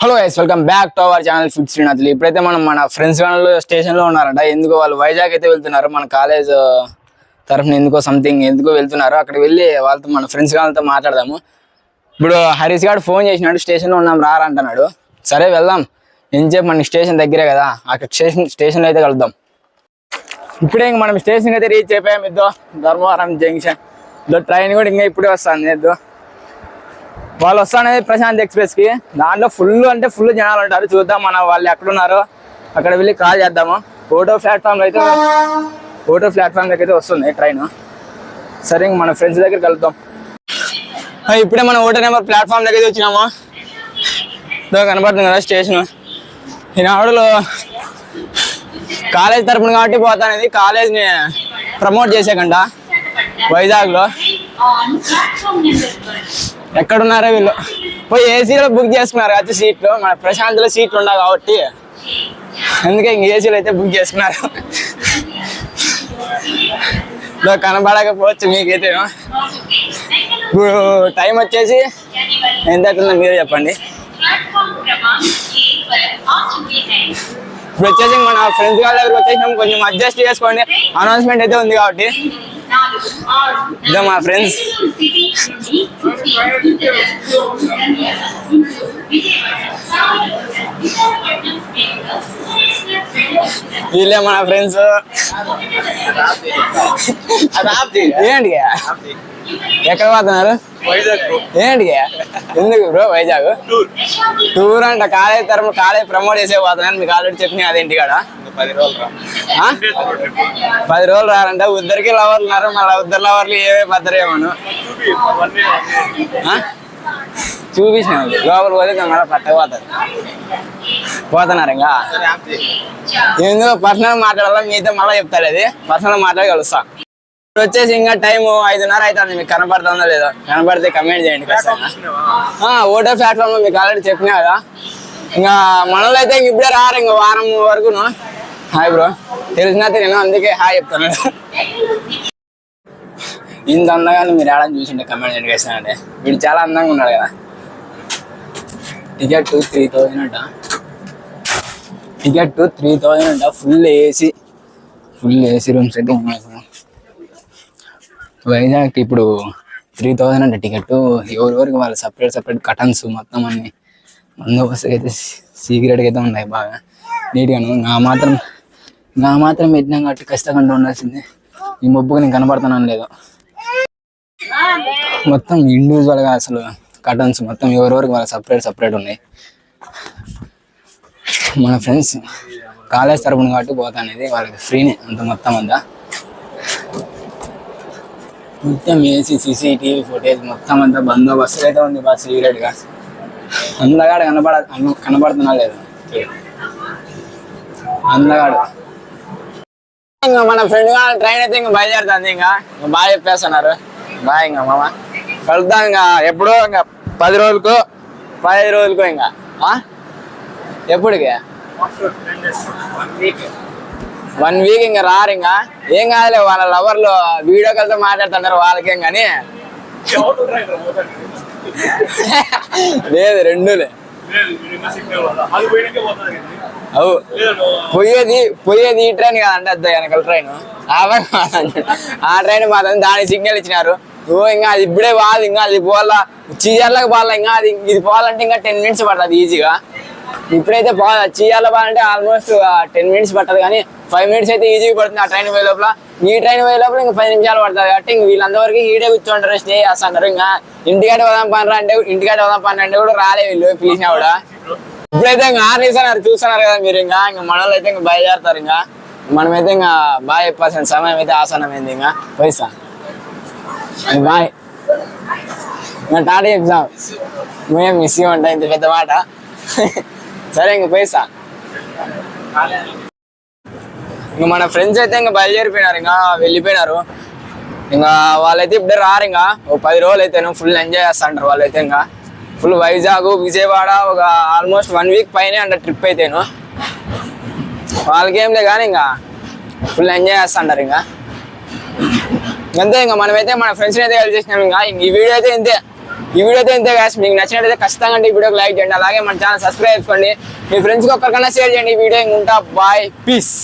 Hello guys, welcome back to our channel fit శ్రీనాథ్లు. ఇప్పుడైతే మనం మన ఫ్రెండ్స్ స్టేషన్ లో ఉన్నారంట. ఎందుకో వాళ్ళు వైజాగ్ అయితే వెళ్తున్నారు. మన కాలేజ్ తరఫున ఎందుకో వెళ్తున్నారు. అక్కడ వెళ్ళి వాళ్ళతో మన ఫ్రెండ్స్ వాళ్ళతో మాట్లాడదాము. ఇప్పుడు హరీష్ గారు ఫోన్ చేసినాడు, స్టేషన్ లో ఉన్నాం రారా అంటున్నాడు. సరే వెళ్దాం, ఏం చెప్పి మన స్టేషన్ దగ్గరే కదా, అక్కడ స్టేషన్లో అయితే కలుద్దాం. ఇప్పుడే ఇంక మనం స్టేషన్ అయితే రీచ్ అయిపోయాం. ఇద్దో ధర్మవరం జంక్షన్ ఇదో ట్రైన్ కూడా ఇంకా ఇప్పుడే వస్తుంది. ఇద్దో వాళ్ళు వస్తానేది ప్రశాంత్ ఎక్స్ప్రెస్ కి. దాంట్లో ఫుల్ జనాలు ఉంటారు. చూద్దాం మన వాళ్ళు ఎక్కడున్నారో అక్కడ వెళ్ళి కాల్ చేద్దాము. ఓటో ప్లాట్ఫామ్ దగ్గర అయితే వస్తుంది ట్రైన్. సరే ఇంక మన ఫ్రెండ్స్ దగ్గర కలుద్దాం. ఇప్పుడే మన ఓటో నెంబర్ ప్లాట్ఫామ్ దగ్గర వచ్చినాము. కనపడుతుంది కదా స్టేషన్. ఈ నాడులో కాలేజ్ తరపున కాబట్టి పోతానేది, కాలేజ్ని ప్రమోట్ చేసేకంట వైజాగ్లో. ఎక్కడున్నారో వీళ్ళు పోయి ఏసీలో బుక్ చేసుకున్నారు కదా సీట్లు. మన ప్రశాంత్లో సీట్లు ఉండవు కాబట్టి అందుకే ఇంక ఏసీలో అయితే బుక్ చేసుకున్నారు. కనబడకపోవచ్చు మీకైతే. ఇప్పుడు టైం వచ్చేసి ఎంత అవుతుందో మీరే చెప్పండి. ఇప్పుడు వచ్చేసి మన ఫ్రెండ్స్ వాళ్ళ దగ్గర వచ్చేసినాం. కొంచెం అడ్జస్ట్ చేసుకోండి, అనౌన్స్మెంట్ అయితే ఉంది కాబట్టి. ఇదో మా ఫ్రెండ్స్, వీళ్ళే మన ఫ్రెండ్స్. ఏంటి ఎక్కడ పోతున్నారు? ఏంటి ఎందుకు బ్రో? వైజాగ్ టూర్ అంట. కాలేజ్ తరఫున కాలేజ్ ప్రమోట్ చేసే పోతున్నాను. మీకు ఆల్రెడీ చెప్పిన అదేంటి కాడ 10 రోజులు రారంట. ఇద్దరికి లవర్లు ఉన్నారు. మళ్ళీ ఇద్దరు లవర్లు ఏవే భద్రేమను చూపించిన లోపల పోతే మళ్ళీ పట్టకపోతారు. పోతున్నారు ఇంకా. ఎందుకు పర్సనల్ మాట్లాడాలా మీతో మళ్ళీ చెప్తాడు. అది పర్సనల్ మాట్లాడి కలుస్తా. వచ్చేసి ఇంకా టైం 5:30 అవుతుంది. మీకు కనపడుతుందో లేదో? కనపడితే కమెంట్ చేయండి ఖచ్చితంగా. ఓటో ప్లాట్ఫామ్ లో మీకు ఆల్రెడీ చెప్పినా కదా. ఇంకా మనలో అయితే ఇప్పుడే రారు ఇంకా వారం వరకును. హాయ్ బ్రో, తెలిసినా నేను అందుకే హాయ్ చెప్తాను. ఇంత అందంగా మీరు ఆడని చూసిండే కమెంట్ చేయండి ఖచ్చితంగా. వీడు చాలా అందంగా ఉన్నాడు కదా. టికెట్ 3,000 అంట. టికెట్ 3,000 అంట. ఫుల్ ఏసీ రూమ్స్ అయితే ఉన్నాయి. వైజాగ్ ఇప్పుడు 3,000 అంటే టికెట్. ఎవరికి వాళ్ళు సపరేట్ కటన్స్ మొత్తం అన్ని బందోబస్తు అయితే సీక్రెట్గా అయితే ఉన్నాయి బాగా నీట్గాను. నా మాత్రం పెట్టినాం కాబట్టి ఖచ్చితంగా ఉండాల్సిందే. ఈ మబ్బుగా నేను కనపడుతున్నాను లేదు. మొత్తం ఇండివిజువల్గా అసలు కటన్స్ మొత్తం ఎవరికి వాళ్ళు సపరేట్ ఉన్నాయి. మన ఫ్రెండ్స్ కాలేజ్ తరపున కాబట్టి పోతానేది వాళ్ళకి ఫ్రీనే అంత మొత్తం అంతా. మొత్తం ఏసీ, CCTV ఫుటేజ్ మొత్తం అంతా బందోబస్తు అయితే ఉంది బాగా సీక్రెట్గా. అందగాడు కనపడుతున్నా లేదు అందగాడు. ఇంకా మన ఫ్రెండ్ ట్రైన్ అయితే ఇంకా బయలుదేరుతుంది. ఇంకా బాగా చెప్పేస్తున్నారు. బాగా ఇంకా మామ కలుద్దాం. ఇంకా ఎప్పుడో ఇంకా 10 రోజులకో 15 రోజులకో ఇంకా ఎప్పటికి 1 వీక్ ఇంకా రారు. ఇంకా ఏం కాదులే, వాళ్ళ లవర్లు వీడియో కాల్తో మాట్లాడుతున్నారు వాళ్ళకేం. కానీ లేదు రెండులే. అవు పోయేది ఈ ట్రైన్ కాదంటే అద్దా వెనకాల ట్రైన్. ఆ ట్రైన్ మాత్రం దానికి సిగ్నల్ ఇచ్చినారు. ఇంకా అది ఇప్పుడే పోవాలి. ఇంకా అది పోవాలా చీజర్లకు పోవాలా. ఇంకా అది ఇది పోవాలంటే ఇంకా 10 minutes పడుతుంది ఈజీగా. ఇప్పుడైతే చీజర్లో పోవాలంటే ఆల్మోస్ట్ 10 minutes పడుతుంది. కానీ 5 minutes అయితే ఈజీగా పడుతుంది ఆ ట్రైన్ పోయే లోపల. ఈ ట్రైన్ పోయే లోపల ఇంకా 10 నిమిషాలు పడుతుంది. కాబట్టి ఇంక వీళ్ళందరికీ ఈడే కూర్చోంటారు, స్టే చేస్తున్నారు. ఇంకా ఇంటికాడ పోదాం పని అంటే కూడా రాలే వీళ్ళు పిలిచినా కూడా. ఇప్పుడైతే ఇంకా ఆర్నిస్తున్నారు, చూస్తున్నారు కదా మీరు. ఇంకా మనలో అయితే ఇంకా బయలుదేరుతారు. ఇంకా మనమైతే ఇంకా బాగా చెప్పాల్సిన సమయం అయితే ఆసనమైంది. ఇంకా పోయిస్తా బాయ్. ఇంకా టాటా చెప్తాం. మేము మిస్ ఉంటాం ఇంత పెద్ద మాట. సరే ఇంక పోయిస్తా. ఇంకా మన ఫ్రెండ్స్ అయితే ఇంకా బయలుదేరిపోయినారు. ఇంకా వెళ్ళిపోయినారు. ఇంకా వాళ్ళైతే ఇప్పుడే రారు. ఇంకా 10 రోజులు అయితే ఫుల్ ఎంజాయ్ చేస్తుంటారు వాళ్ళైతే. ఇంకా ఫుల్ వైజాగ్, విజయవాడ ఒక ఆల్మోస్ట్ 1 వీక్ పైనే అంట ట్రిప్ అయితేను. వాళ్ళకేంలే కానీ ఇంకా ఫుల్ ఎంజాయ్ చేస్తుంటారు. ఇంకా అంతే. ఇంకా మనమైతే మన ఫ్రెండ్స్ని అయితే కలిసి చేసినాం. ఇంకా ఈ వీడియో అయితే ఇంతే. ఈ వీడియో అయితే ఇంతే guys. మీకు నచ్చినట్లయితే ఖచ్చితంగా ఈ వీడియోకి లైక్ చేయండి, అలాగే మన ఛానల్ సబ్స్క్రైబ్ చేసుకోండి, మీ ఫ్రెండ్స్కి ఒక్కరికన్నా షేర్ చేయండి ఈ వీడియో. ఇంకా బాయ్, పీస్.